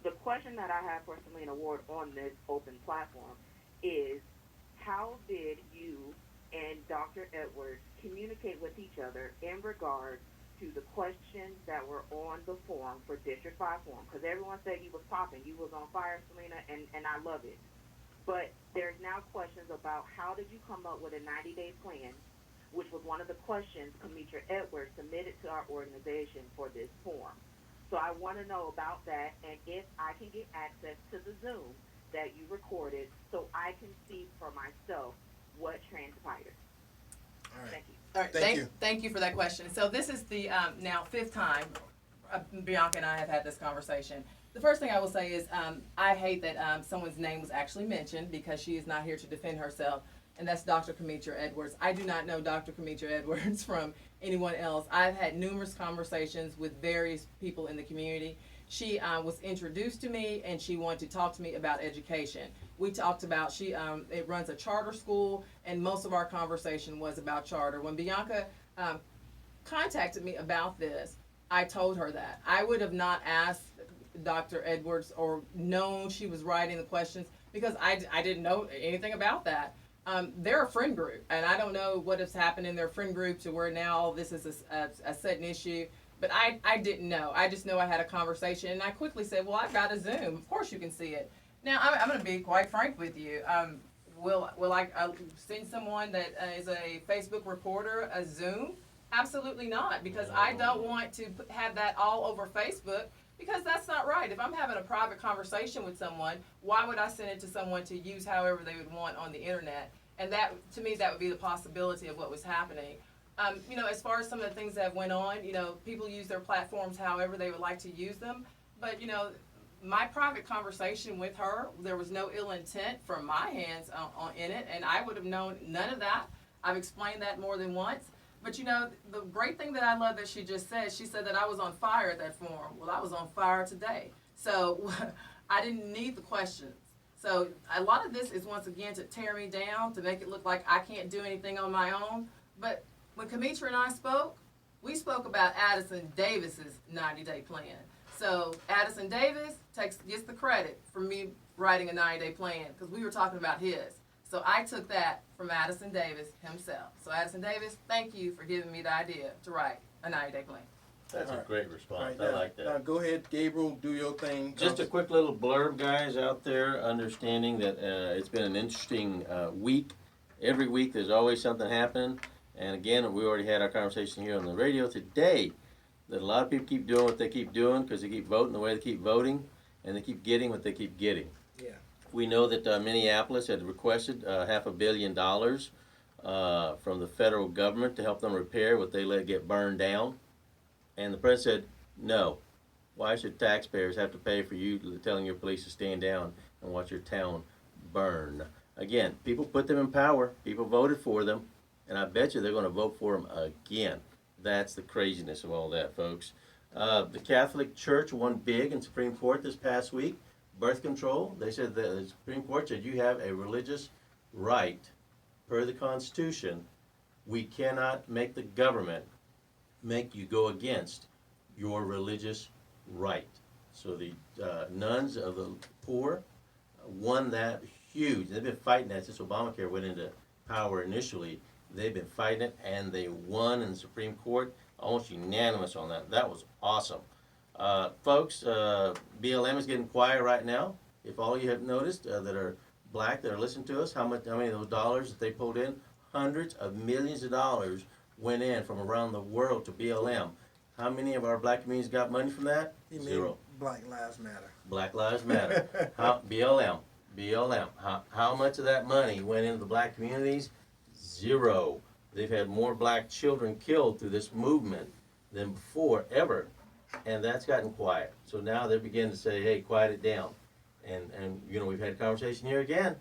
J: The question that I have for Selena Ward on this open platform is, how did you and Dr. Edwards communicate with each other in regards to the questions that were on the form for District 5 form? Because everyone said you was popping, you was on fire, Selena, and I love it. But there's now questions about how did you come up with a 90-day plan, which was one of the questions Kamitra Edwards submitted to our organization for this form. So I want to know about that, and if I can get access to the Zoom that you recorded so I can see for myself what transpired.
C: All right.
J: Thank you.
A: All right, thank you for that question. So this is the now 5th time Bianca and I have had this conversation. The first thing I will say is I hate that someone's name was actually mentioned because she is not here to defend herself, and that's Dr. Kamitra Edwards. I do not know Dr. Kamitra Edwards from anyone else. I've had numerous conversations with various people in the community, She was introduced to me, and she wanted to talk to me about education. We talked about, it runs a charter school, and most of our conversation was about charter. When Bianca contacted me about this, I told her that. I would have not asked Dr. Edwards or known she was writing the questions because I didn't know anything about that. They're a friend group, and I don't know what has happened in their friend group to where now this is a sudden issue. But I didn't know. I just know I had a conversation, and I quickly said, well, I've got a Zoom. Of course you can see it. Now, I'm going to be quite frank with you. Will I send someone that is a Facebook reporter a Zoom? Absolutely not, because I don't want to have that all over Facebook, because that's not right. If I'm having a private conversation with someone, why would I send it to someone to use however they would want on the internet? And that, to me, that would be the possibility of what was happening. As far as some of the things that went on, people use their platforms however they would like to use them. But, my private conversation with her, there was no ill intent from my hands in it, and I would have known none of that. I've explained that more than once. But, the great thing that I love that she just said, she said that I was on fire at that forum. Well, I was on fire today. So I didn't need the questions. So a lot of this is, once again, to tear me down, to make it look like I can't do anything on my own. But when Kamitra and I spoke, we spoke about Addison Davis's 90-day plan. So Addison Davis gets the credit for me writing a 90-day plan, because we were talking about his. So I took that from Addison Davis himself. So Addison Davis, thank you for giving me the idea to write a 90-day plan.
B: That's a great response.
C: Right,
B: I like that.
C: Now go ahead, Gabriel, do your thing.
B: Just a quick little blurb, guys, out there, understanding that it's been an interesting week. Every week there's always something happening. And again, we already had our conversation here on the radio today that a lot of people keep doing what they keep doing because they keep voting the way they keep voting, and they keep getting what they keep getting.
C: Yeah.
B: We know that Minneapolis had requested $500 million from the federal government to help them repair what they let get burned down. And the president said, no. Why should taxpayers have to pay for you telling your police to stand down and watch your town burn? Again, people put them in power. People voted for them. And I bet you they're going to vote for them again. That's the craziness of all that, folks. The Catholic Church won big in Supreme Court this past week. Birth control, they said the Supreme Court said you have a religious right per the Constitution. We cannot make the government make you go against your religious right. So the nuns of the poor won that huge. They've been fighting that since Obamacare went into power initially. They've been fighting it, and they won in the Supreme Court, almost unanimous on that. That was awesome. Folks, BLM is getting quiet right now. If all you have noticed that are black that are listening to us, how many of those dollars that they pulled in? Hundreds of millions of dollars went in from around the world to BLM. How many of our black communities got money from that? Zero.
C: Black Lives Matter.
B: Black Lives Matter. BLM. How much of that money went into the black communities? Zero. They've had more black children killed through this movement than before, ever. And that's gotten quiet. So now they're beginning to say, hey, quiet it down. And we've had a conversation here again.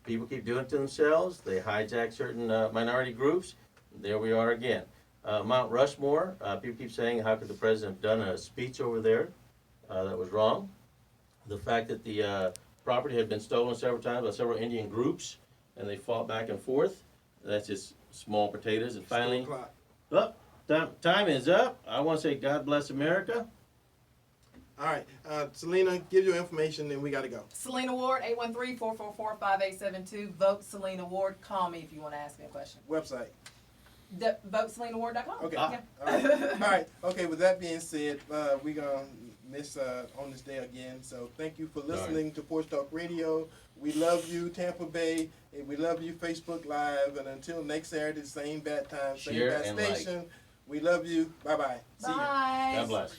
B: People keep doing it to themselves. They hijack certain minority groups. There we are again. Mount Rushmore, people keep saying, how could the president have done a speech over there? That was wrong. The fact that the property had been stolen several times by several Indian groups, and they fought back and forth. That's just small potatoes. And finally, time is up. I want to say God bless America.
C: All right, Selena, give your information, and we got to go.
A: Selena Ward, 813-444-5872. Vote Selena Ward. Call me if you want to ask me a question.
C: Website.
A: VoteSelenaWard.com.
C: Okay.
A: Yeah.
C: All right. Okay, with that being said, we're going to miss on this day again. So thank you for listening to Porch Talk Radio. We love you, Tampa Bay. And we love you, Facebook Live. And until next Saturday, same bat time, same bat station. We love you. Bye-bye. See you.
A: Bye.
B: God bless.